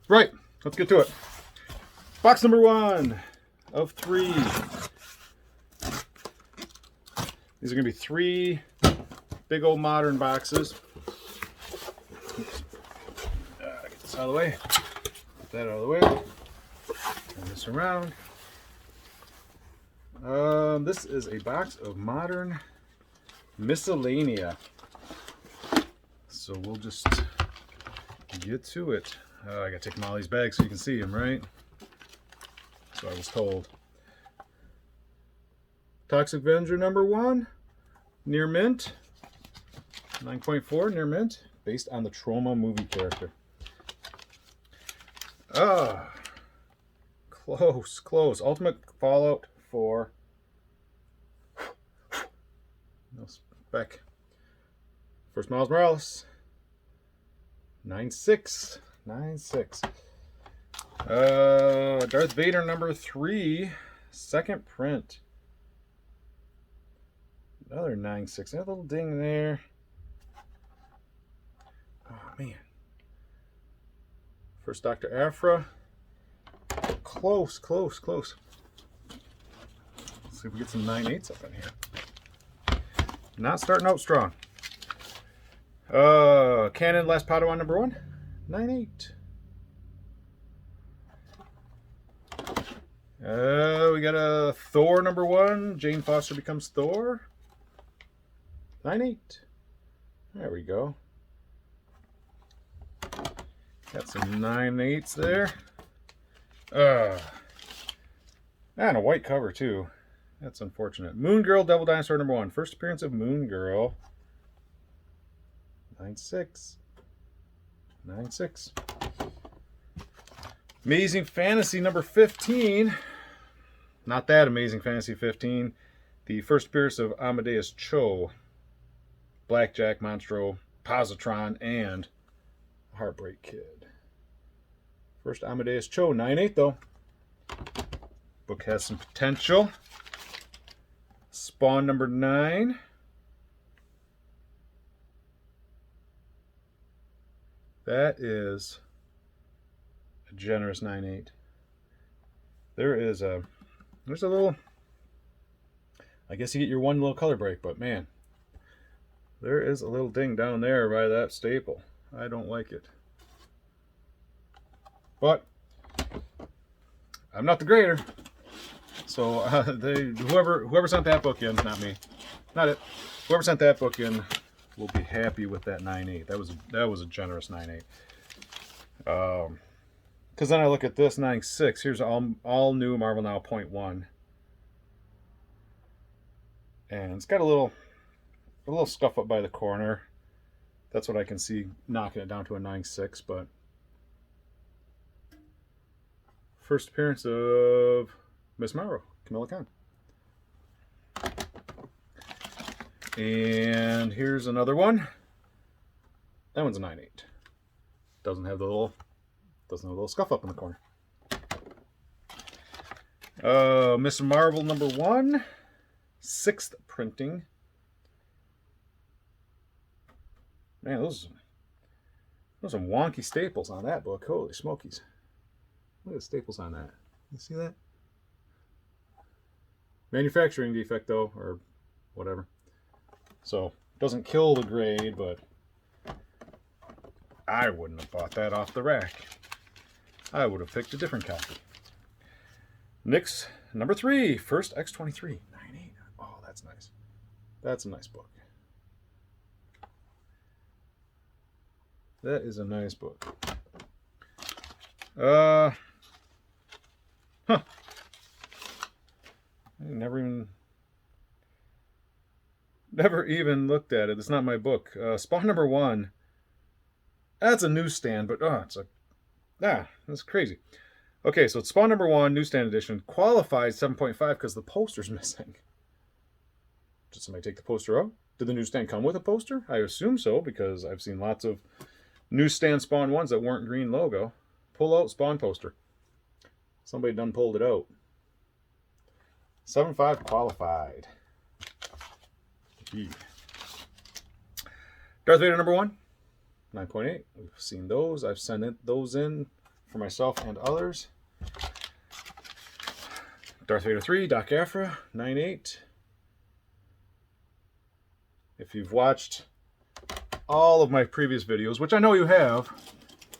Right, let's get to it. Box number 1 of 3. These are going to be 3 big old modern boxes. Oops. Get this out of the way. Get that out of the way. Turn this around. This is a box of modern miscellanea. So we'll just get to it. I gotta take them out of these bags so you can see them, right? So I was told. Toxic Avenger number 1, near mint. 9.4, near mint, based on the Trauma movie character. Close. Ultimate Fallout 4. No spec. First Miles Morales. 9.6. Darth Vader number 3, second print. Another 9.6. That little ding there. Oh man. First Dr. Aphra. Close. Let's see if we get some 9.8s up in here. Not starting out strong. Canon Last Padawan number 1. 9.8. We got a Thor number 1. Jane Foster becomes Thor. 9.8. There we go. Got some 9.8s there. And a white cover too. That's unfortunate. Moon Girl Devil Dinosaur number 1. First appearance of Moon Girl. 9.6. Amazing Fantasy number 15. Not that Amazing Fantasy 15. The first appearance of Amadeus Cho, Blackjack, Monstro, Positron, and Heartbreak Kid. First Amadeus Cho, 9.8 though. Book has some potential. Spawn number 9. That is a generous 9.8. There's a little, I guess you get your one little color break, but man, there is a little ding down there by that staple. I don't like it. But I'm not the grader. So whoever sent that book in, not me, not it. Whoever sent that book in will be happy with that 9.8. That was a generous 9.8. Because then I look at this 9.6. Here's all new Marvel Now 0.1, and it's got a little scuff up by the corner. That's what I can see knocking it down to a 9.6. But first appearance of Miss Marvel, Kamala Khan. And here's another one. That one's a 9.8. Doesn't have the little scuff up in the corner. Miss Marvel number 1, 6th printing. Man, those are some wonky staples on that book. Holy smokies. Look at the staples on that. You see that? Manufacturing defect though, or whatever. So, doesn't kill the grade, but I wouldn't have bought that off the rack. I would have picked a different copy. Nyx number 3, first X-23, 9.8. Oh, that's nice. That's a nice book. That is a nice book. I never even looked at it. It's not my book. Spawn number 1. That's a newsstand, but that's crazy. Okay, so it's Spawn number 1, newsstand edition, qualified 7.5 because the poster's missing. Did somebody take the poster out? Did the newsstand come with a poster? I assume so, because I've seen lots of newsstand Spawn 1s that weren't green logo. Pull out Spawn poster. Somebody done pulled it out. 7.5 qualified. Darth Vader number 1, 9.8. We've seen those. I've sent those in for myself and others. Darth Vader 3, Doc Aphra, 9.8. If you've watched all of my previous videos, which I know you have,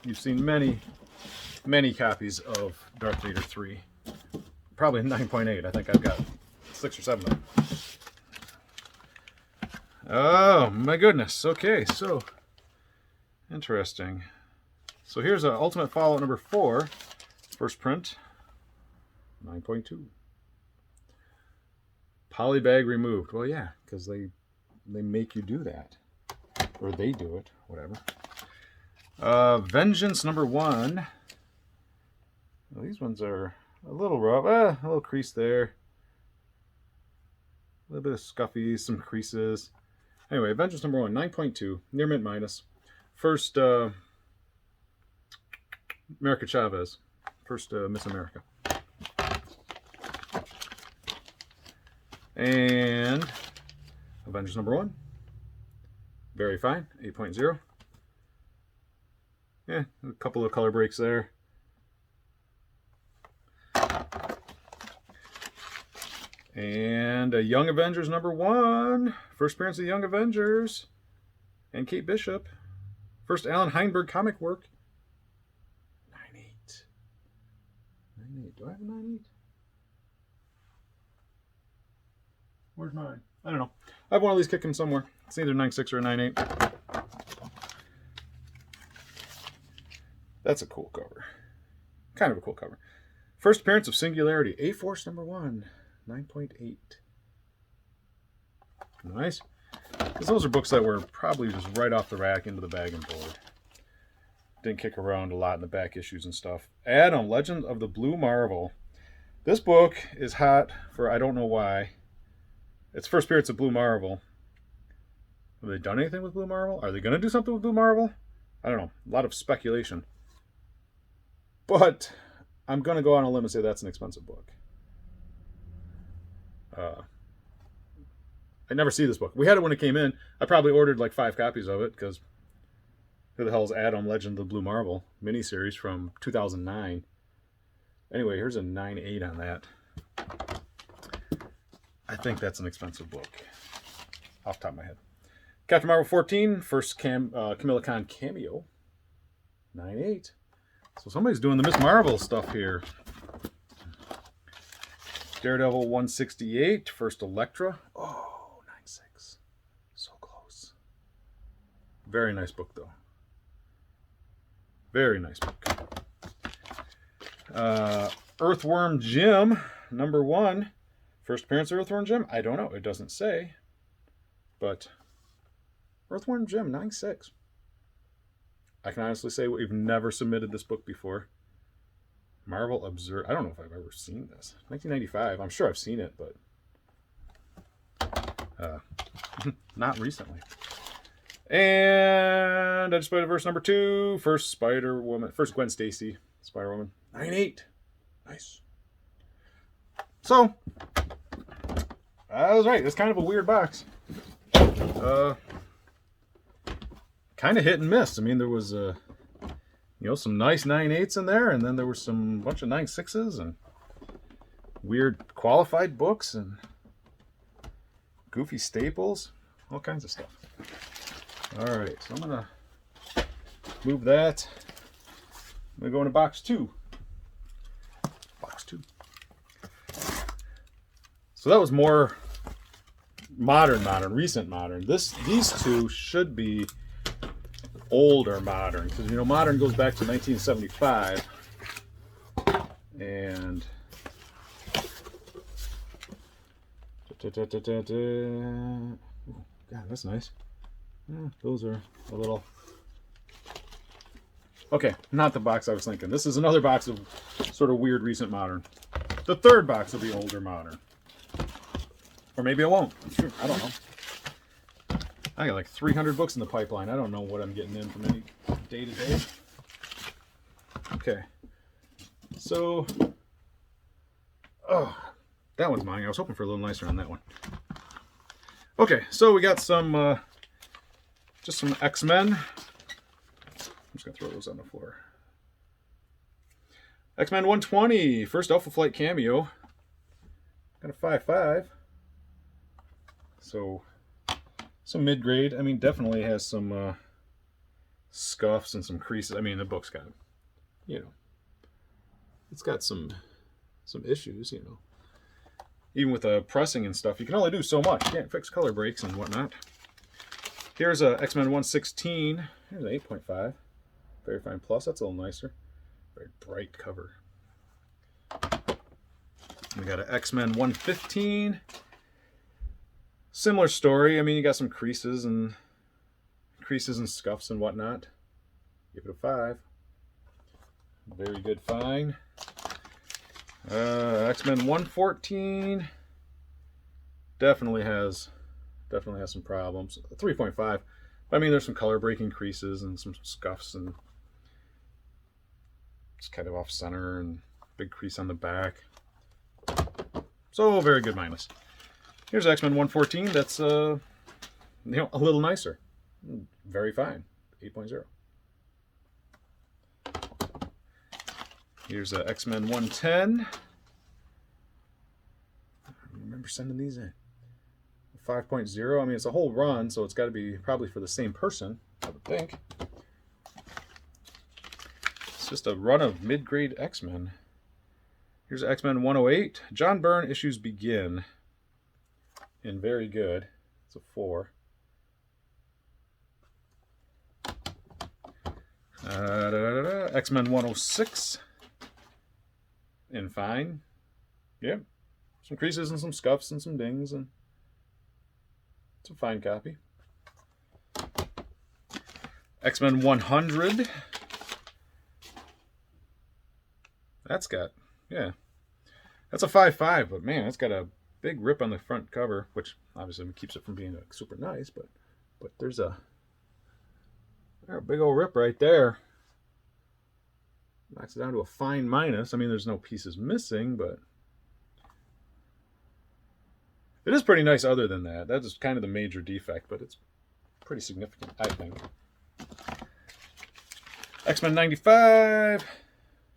you've seen many, many copies of Darth Vader 3. Probably 9.8. I think I've got 6 or 7 of them. Oh, my goodness. Okay, so interesting. So here's Ultimate Fallout number 4, first print, 9.2. Polybag removed. Well, yeah, because they make you do that. Or they do it, whatever. Vengeance number 1. Well, these ones are a little rough. A little crease there. A little bit of scuffy, some creases. Anyway, Vengeance number 1, 9.2. Near mint minus. First, America Chavez. First Miss America. And Avengers number 1. Very fine, 8.0. Yeah, a couple of color breaks there. And a Young Avengers number 1. First appearance of Young Avengers. And Kate Bishop. First Alan Heinberg comic work. 9.8. 9.8. Do I have a 9.8? Where's mine? I don't know. I have one of these kicking somewhere. It's either 9.6 or a 9.8. That's a cool cover. Kind of a cool cover. First appearance of Singularity. A-Force number 1. 9.8. Nice. Because those are books that were probably just right off the rack into the bag and board. Didn't kick around a lot in the back issues and stuff. Adam, Legend of the Blue Marvel. This book is hot for I don't know why. It's first appearance of Blue Marvel. Have they done anything with Blue Marvel? Are they going to do something with Blue Marvel? I don't know. A lot of speculation. But I'm going to go on a limb and say that's an expensive book. I never see this book. We had it when it came in. I probably ordered like 5 copies of it because who the hell is Adam, Legend of the Blue Marvel miniseries from 2009. Anyway, here's a 9.8 on that. I think that's an expensive book. Off the top of my head. Captain Marvel 14, first Camilla Khan cameo. 9.8. So somebody's doing the Miss Marvel stuff here. Daredevil 168, first Elektra. Oh, 9.6. So close. Very nice book, though. Very nice book. Earthworm Jim, number 1. First appearance of Earthworm Jim? I don't know. It doesn't say. But Earthworm Jim, 9.6. I can honestly say we've never submitted this book before. Marvel Observe. I don't know if I've ever seen this. 1995. I'm sure I've seen it, but not recently. And I just played verse number 2. First Spider-Woman. First Gwen Stacy. Spider-Woman. 9.8. Nice. So, I was right. It's kind of a weird box. Kind of hit and miss. I mean, there was some nice 9.8s in there, and then there were some bunch of 9.6s and weird qualified books and goofy staples, all kinds of stuff. All right, so I'm gonna move that. I'm gonna go into box 2. Box 2. So that was more modern, recent modern. These two should be older modern, because modern goes back to 1975, and Ooh, God, that's nice. Yeah, those are a little okay. Not the box I was thinking. This is another box of sort of weird recent modern. The third box will be older modern, or maybe it won't. I don't know. I got like 300 books in the pipeline. I don't know what I'm getting in from any day to day. Okay. So, that one's mine. I was hoping for a little nicer on that one. Okay, so we got some, just some X-Men. I'm just going to throw those on the floor. X-Men 120, first Alpha Flight cameo. Got a 5.5. So, some mid-grade. I mean, definitely has some scuffs and some creases. I mean, the book's got, you know, it's got some issues, you know. Even with pressing and stuff, you can only do so much. You can't fix color breaks and whatnot. Here's a X-Men 116. Here's an 8.5. Very fine plus. That's a little nicer. Very bright cover. We got an X-Men 115. Similar story. I mean, you got some creases and scuffs and whatnot. Give it a 5. Very good find. X-Men 114 definitely has some problems. 3.5. I mean, there's some color breaking creases and some scuffs and it's kind of off center and big crease on the back. So very good minus. Here's X-Men 114. That's a little nicer. Very fine. 8.0. Here's X-Men 110. I remember sending these in. 5.0. I mean, it's a whole run, so it's got to be probably for the same person, I would think. It's just a run of mid-grade X-Men. Here's X-Men 108. John Byrne issues begin. And very good. It's a 4. X-Men 106. And fine. Yep. Some creases and some scuffs and some dings. And it's a fine copy. X-Men 100. That's got, yeah. That's a 5.5, but man, it's got a big rip on the front cover, which obviously keeps it from being super nice, but there's a big old rip right there. Knocks it down to a fine minus. I mean, there's no pieces missing, but it is pretty nice other than that. That is kind of the major defect, but it's pretty significant, I think. X-Men 95,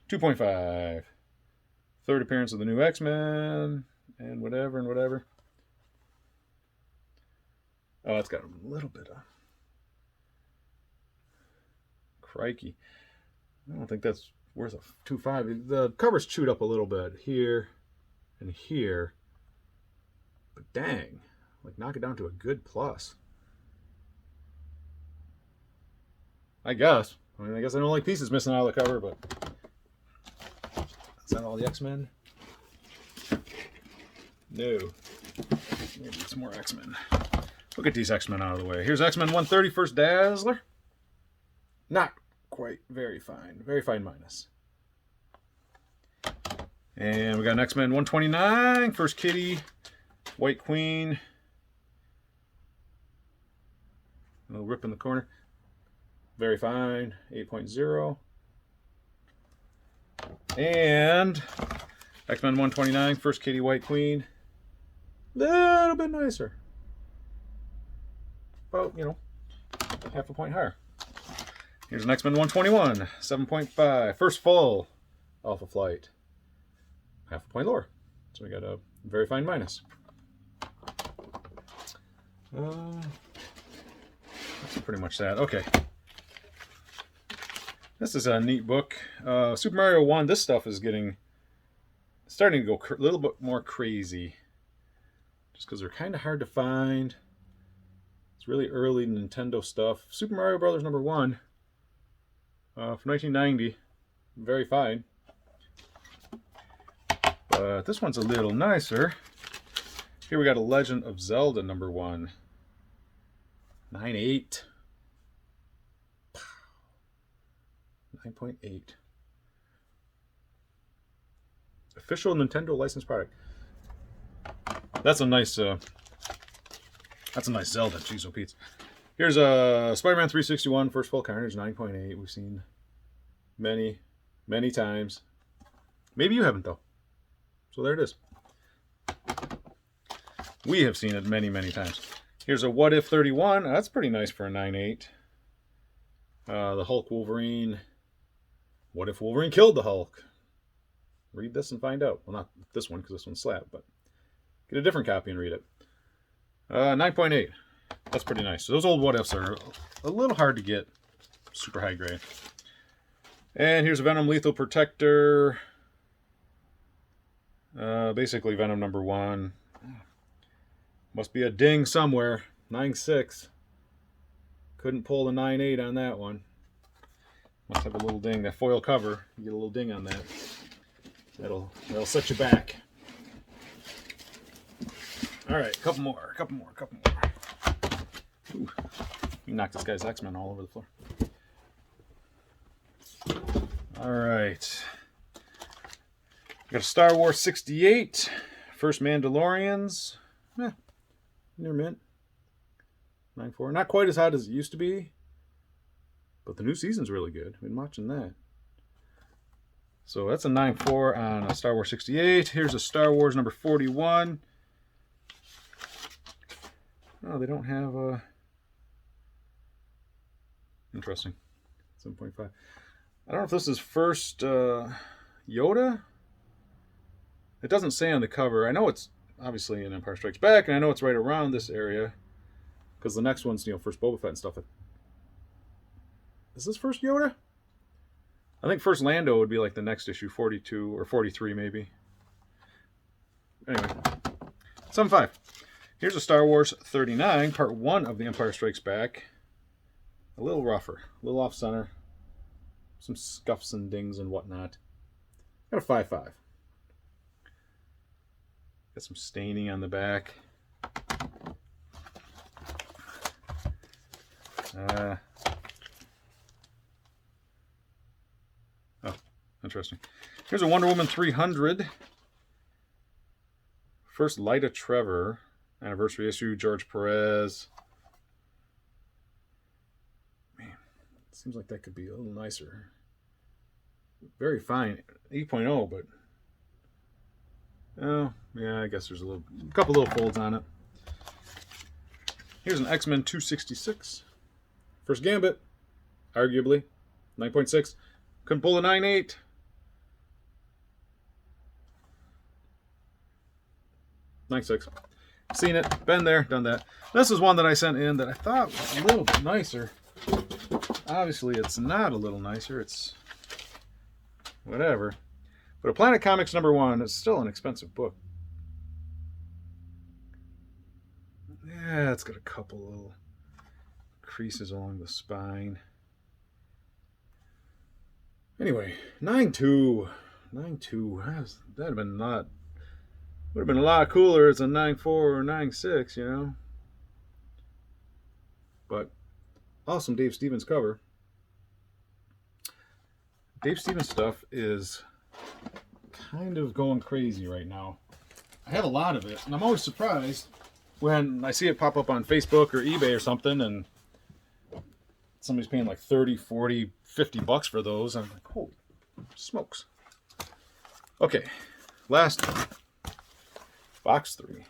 2.5. Third appearance of the new X-Men, and whatever. Oh, it's got a little bit of... Crikey. I don't think that's worth a 2.5. The cover's chewed up a little bit here and here. But dang, like knock it down to a good plus. I guess. I mean, I guess I don't like pieces missing out of the cover, but is that all the X-Men? No. Maybe it's more X-Men. We'll get these X-Men out of the way. Here's X-Men 130, first Dazzler. Not quite. Very fine. Very fine minus. And we got an X-Men 129, first Kitty, White Queen. A little rip in the corner. Very fine. 8.0. And X-Men 129, first Kitty, White Queen. Little bit nicer. About, half a point higher. Here's an X-Men 121, 7.5. First full Alpha Flight. Half a point lower. So we got a very fine minus. That's pretty much that. Okay. This is a neat book. Super Mario 1, this stuff is starting to go a little bit more crazy. Just because they're kind of hard to find. It's really early Nintendo stuff. Super Mario Brothers number 1 from 1990. Very fine. But this one's a little nicer. Here we got a Legend of Zelda number 1. 9.8. 9.8. Official Nintendo licensed product. That's a nice Zelda. Jeez, oh Pete. Here's a Spider-Man 361 first full Carnage 9.8. We've seen many times. Maybe you haven't though. So there it is. We have seen it many times. Here's a What If 31. That's pretty nice for a 9.8. The Hulk Wolverine. What if Wolverine killed the Hulk? read this and find out. Well, not this one because this one's slab, but get a different copy and read it. 9.8. That's pretty nice. So those old what ifs are a little hard to get super high grade. And here's a Venom Lethal Protector. Basically Venom number 1. Must be a ding somewhere. 9.6. Couldn't pull the 9.8 on that one. Must have a little ding. That foil cover, you get a little ding on that. That'll set you back. All right, a couple more. Ooh, you knocked this guy's X-Men all over the floor. All right. Got a Star Wars 68. First Mandalorians. Near mint. 9.4. Not quite as hot as it used to be. But the new season's really good. I've been watching that. So that's a 9.4 on a Star Wars 68. Here's a Star Wars number 41. Oh, they don't have a... Interesting. 7.5. I don't know if this is first Yoda. It doesn't say on the cover. I know it's obviously in Empire Strikes Back, and I know it's right around this area. Because the next one's, first Boba Fett and stuff. Is this first Yoda? I think first Lando would be like the next issue, 42 or 43 maybe. Anyway, 7.5. Here's a Star Wars 39, part 1 of The Empire Strikes Back. A little rougher, a little off center. Some scuffs and dings and whatnot. Got a 5.5. Got some staining on the back. Oh, interesting. Here's a Wonder Woman 300. First Lyta Trevor. Anniversary issue, George Perez. Man, it seems like that could be a little nicer. Very fine. 8.0, but... Oh, yeah, I guess there's a couple little folds on it. Here's an X-Men 266. First Gambit, arguably. 9.6. Couldn't pull a 9.8. .96. Seen it, been there, done that. This is one that I sent in that I thought was a little bit nicer. Obviously, it's not a little nicer. It's whatever. But a Planet Comics number 1 is still an expensive book. Yeah, it's got a couple little creases along the spine. Anyway, 9.2. 9.2. That'd have been not... Would have been a lot cooler as a 9.4 or 9.6, But awesome Dave Stevens cover. Dave Stevens stuff is kind of going crazy right now. I have a lot of it, and I'm always surprised when I see it pop up on Facebook or eBay or something, and somebody's paying like 30, 40, 50 bucks for those. I'm like, holy smokes. Okay, last one. Box 3.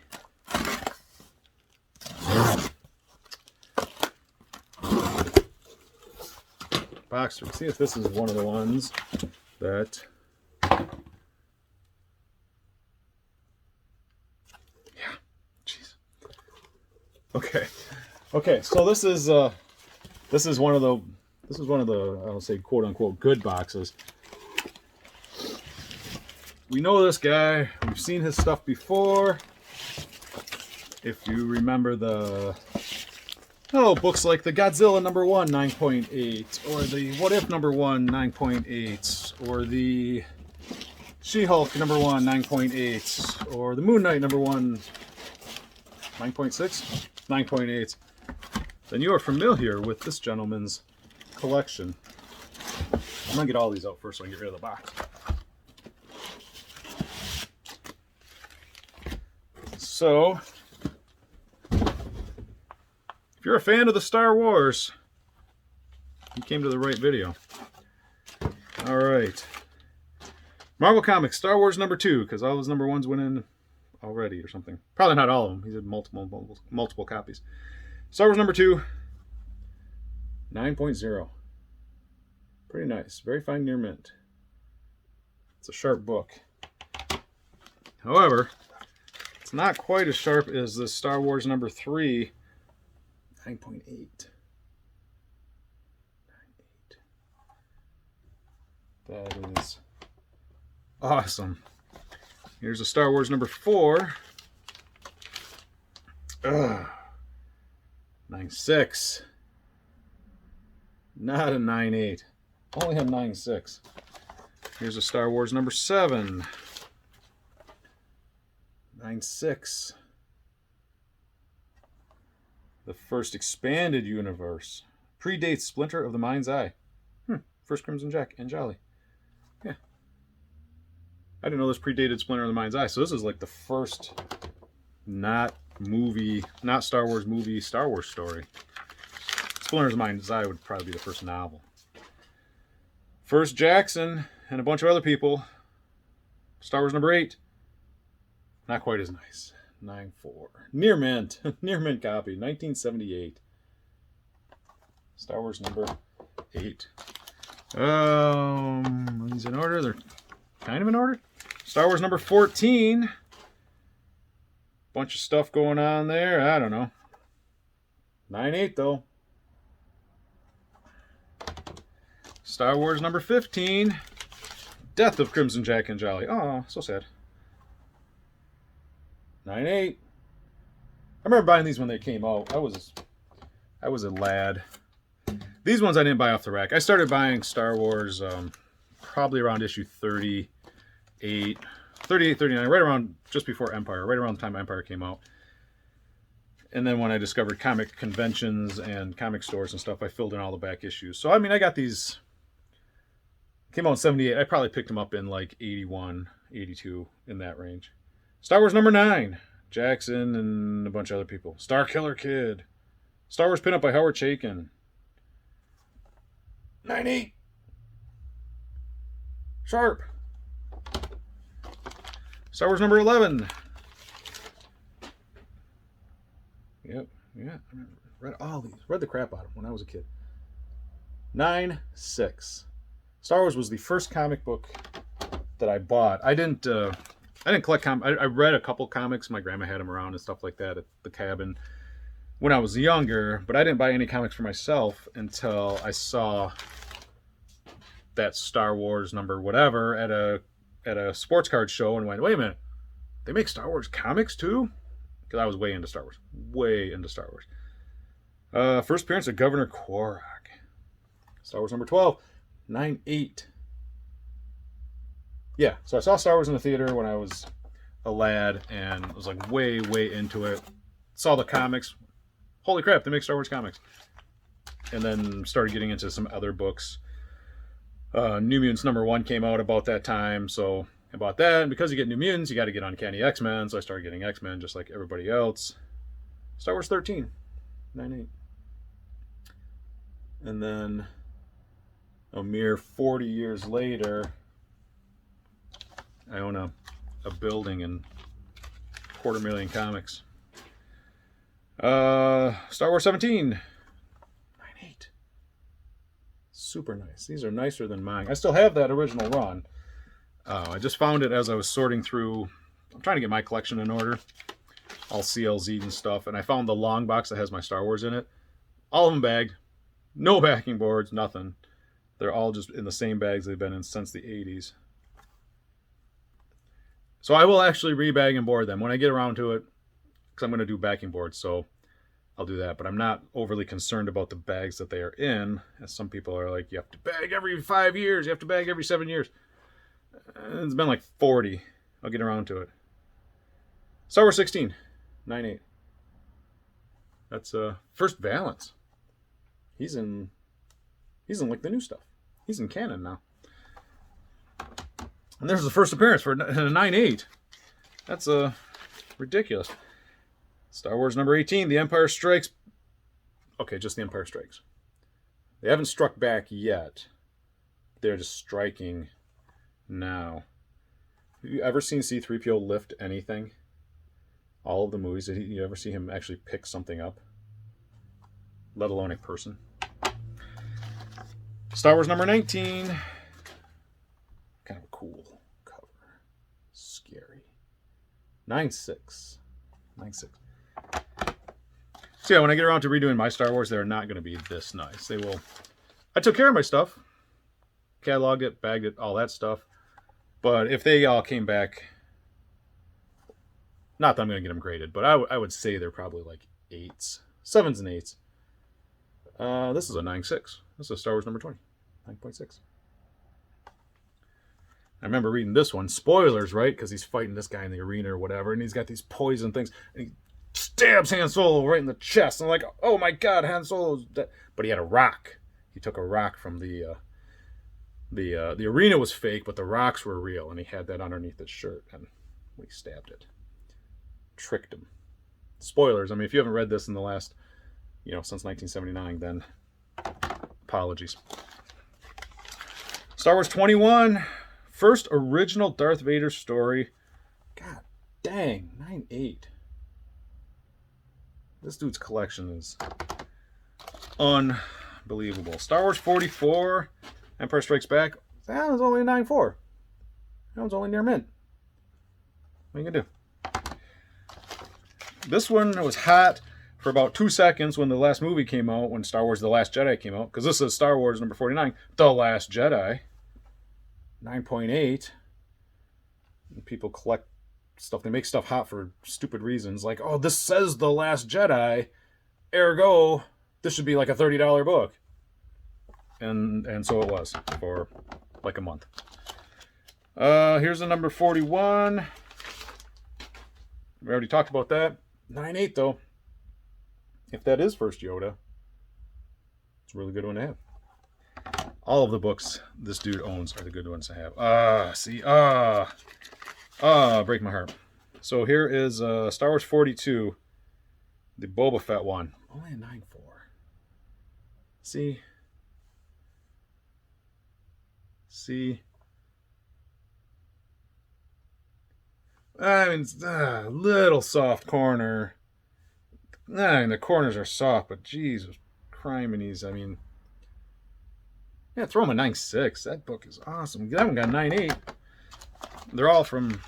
Box 3. See if this is one of the ones that... Yeah. Jeez. Okay. Okay, so this is one of the I'll say quote unquote good boxes. We know this guy. We've seen his stuff before. If you remember books like the Godzilla number 1, 9.8, or the What If number 1, 9.8, or the She-Hulk number 1, 9.8, or the Moon Knight number 1, 9.6, 9.8, then you are familiar with this gentleman's collection. I'm gonna get all these out first so I can get rid of the box. So, if you're a fan of the Star Wars, you came to the right video. All right. Marvel Comics, Star Wars number 2, because all those number 1s went in already or something. Probably not all of them. He did multiple copies. Star Wars number 2, 9.0. Pretty nice. Very fine near mint. It's a sharp book. However, it's not quite as sharp as the Star Wars number 3, 9.8. That is awesome. Here's a Star Wars number 4. 9.6. Not a 9.8. Only have 9.6. Here's a Star Wars number 7. 9.6. The first expanded universe. Predates Splinter of the Mind's Eye. First Crimson Jack and Jolly. Yeah. I didn't know this predated Splinter of the Mind's Eye. So this is like the first not Star Wars movie, Star Wars story. Splinter of the Mind's Eye would probably be the first novel. First Jackson and a bunch of other people. Star Wars number 8. Not quite as nice. 9.4. Near mint. Near mint copy. 1978. Star Wars number 8. These in order? They're kind of in order. Star Wars number 14. Bunch of stuff going on there. I don't know. 9.8 though. Star Wars number 15. Death of Crimson Jack and Jolly. Oh, so sad. 9.8. I remember buying these when they came out. I was a lad. These ones I didn't buy off the rack. I started buying Star Wars probably around issue 38, 39, right around just before Empire, right around the time Empire came out. And then when I discovered comic conventions and comic stores and stuff, I filled in all the back issues. So, I mean, I got these. Came out in 78. I probably picked them up in like 81, 82, in that range. Star Wars number 9. Jackson and a bunch of other people. Star Killer Kid. Star Wars pinup by Howard Chaykin. 9.8. Sharp. Star Wars number 11. Yep. Yeah. I read all these. Read the crap out of them when I was a kid. 9.6. Star Wars was the first comic book that I bought. I didn't collect comics. I read a couple comics. My grandma had them around and stuff like that at the cabin when I was younger, but I didn't buy any comics for myself until I saw that Star Wars number whatever at a sports card show and went, wait a minute, they make Star Wars comics too? Because I was way into Star Wars. Way into Star Wars. First appearance of Governor Quark. Star Wars number 12. 9.8. Yeah, so I saw Star Wars in the theater when I was a lad and was like way, way into it. Saw the comics. Holy crap, they make Star Wars comics. And then started getting into some other books. New Mutants number 1 came out about that time, so I bought that. And because you get New Mutants, you got to get Uncanny X-Men, so I started getting X-Men just like everybody else. Star Wars 13. 9.8. And then a mere 40 years later, I own a building in 250,000 comics. Star Wars 17. 9.8. Super nice. These are nicer than mine. I still have that original run. I just found it as I was sorting through. I'm trying to get my collection in order. All CLZ'd and stuff. And I found the long box that has my Star Wars in it. All of them bagged. No backing boards, nothing. They're all just in the same bags they've been in since the 80s. So I will actually rebag and board them when I get around to it, because I'm going to do backing boards, so I'll do that. But I'm not overly concerned about the bags that they are in, as some people are like, you have to bag every 5 years, you have to bag every 7 years. It's been like 40. I'll get around to it. Star Wars 16, 9.8. That's First Valance. He's in like the new stuff. He's in canon now. And there's the first appearance for a 9.8. That's ridiculous. Star Wars number 18, The Empire Strikes. Okay, just The Empire Strikes. They haven't struck back yet. They're just striking now. Have you ever seen C-3PO lift anything? All of the movies, did you ever see him actually pick something up? Let alone a person. Star Wars number 19. Kind of a cool cover. Scary. 9.6. 9.6. So yeah, when I get around to redoing my Star Wars, they're not going to be this nice. They will. I took care of my stuff, cataloged it, bagged it, all that stuff. But if they all came back, not that I'm going to get them graded, but I would say they're probably like 8s, 7s, and 8s. This is a 9.6. This is Star Wars number 20, 9.6. I remember reading this one. Spoilers, right? Because he's fighting this guy in the arena or whatever, and he's got these poison things, and he stabs Han Solo right in the chest. And I'm like, oh my god, Han Solo's dead. But he had a rock. He took a rock from the arena was fake, but the rocks were real, and he had that underneath his shirt, and we stabbed it. Tricked him. Spoilers. I mean, if you haven't read this in the last, since 1979, then apologies. Star Wars 21, first original Darth Vader story. God dang, 9.8. This dude's collection is unbelievable. Star Wars 44, Empire Strikes Back. That was only a 9.4. That was only near mint. What are you gonna do? This one was hot for about 2 seconds when the last movie came out, when Star Wars The Last Jedi came out, because this is Star Wars number 49, The Last Jedi. 9.8. And people collect stuff. They make stuff hot for stupid reasons. Like, oh, this says The Last Jedi. Ergo, this should be like a $30 book. And so it was for like a month. Here's the number 41. We already talked about that. 9.8 though. If that is first Yoda, it's a really good one to have. All of the books this dude owns are the good ones to have. Break my heart. So here is Star Wars 42, the Boba Fett one. Only a 9.4. See? I mean, it's a little soft corner. I mean, the corners are soft, but Jesus criminies. I mean, yeah, throw him a 9.6. That book is awesome. That one got 9.8. They're all from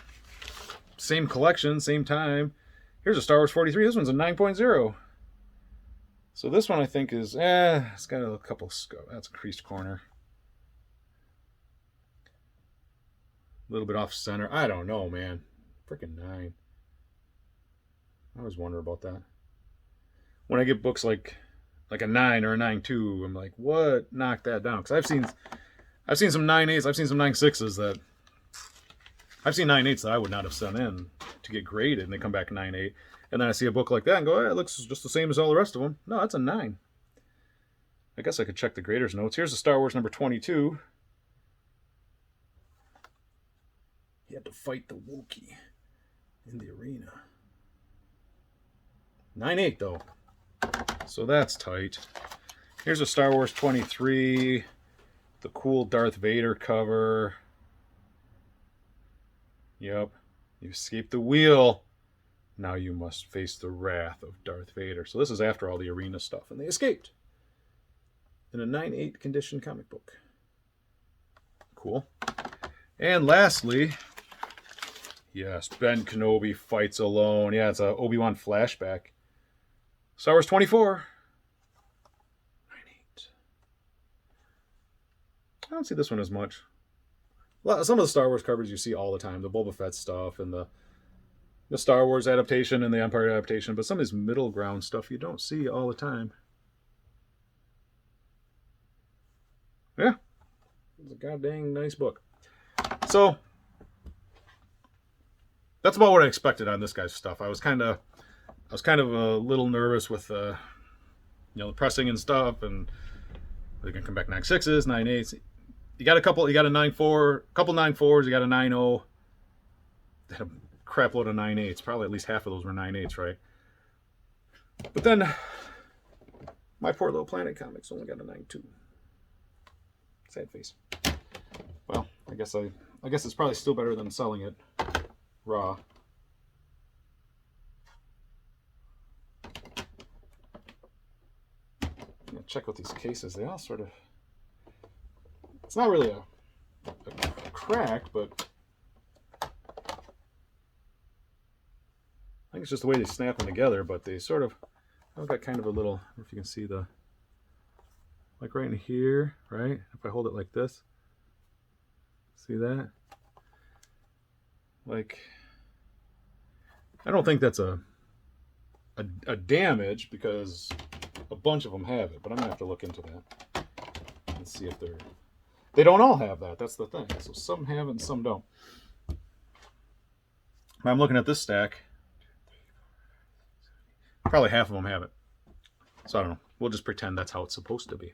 same collection, same time. Here's a Star Wars 43. This one's a 9.0. So this one I think is, it's got a couple, that's a creased corner. A little bit off center. I don't know, man. Freaking 9. I always wonder about that. When I get books like a 9 or a 9.2, I'm like, what knocked that down? Because I've seen some 9.8s, I've seen some 9.6s that I've seen 9.8s that I would not have sent in to get graded, and they come back 9.8, and then I see a book like that and go, it looks just the same as all the rest of them. No, that's a 9. I guess I could check the grader's notes. Here's the Star Wars number 22. He had to fight the Wookiee in the arena. 9.8 though. So that's tight. Here's a Star Wars 23. The cool Darth Vader cover. Yep. You escaped the wheel. Now you must face the wrath of Darth Vader. So this is after all the arena stuff. And they escaped. In a 9.8 condition comic book. Cool. And lastly, yes, Ben Kenobi fights alone. Yeah, it's a Obi-Wan flashback. Star Wars 24. 9.8. I don't see this one as much. Some of the Star Wars covers you see all the time. The Boba Fett stuff and the Star Wars adaptation and the Empire adaptation. But some of this middle ground stuff you don't see all the time. Yeah. It's a goddamn nice book. So, that's about what I expected on this guy's stuff. I was kind of a little nervous with the pressing and stuff, and they're gonna come back 9.6s, 9.8s. You got a 9.4, couple 9.4s, you got a 9.0, a crap load of 9.8s. Probably at least half of those were 9.8s, right? But then My Poor Little Planet comics only got a 9.2. Sad face. Well, I guess it's probably still better than selling it raw. Check with these cases. They all sort of... It's not really a crack, but... think it's just the way they snap them together, but they sort of, I've got kind of a little, I don't know if you can see the, like right in here, right? If I hold it like this, see that? Like, I don't think that's a damage because a bunch of them have it, but I'm gonna have to look into that and see if they don't all have that. That's the thing. So some have it and some don't. I'm looking at this stack. Probably half of them have it. So I don't know. We'll just pretend that's how it's supposed to be.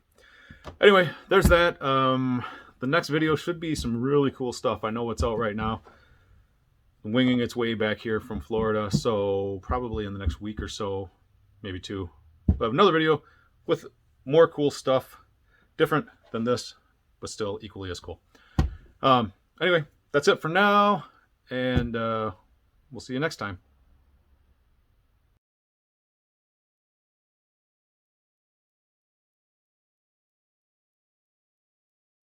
Anyway, there's that. The next video should be some really cool stuff. I know it's out right now. Winging its way back here from Florida. So probably in the next week or so, maybe 2, we'll have another video with more cool stuff. Different than this, but still equally as cool. Anyway, that's it for now. And we'll see you next time.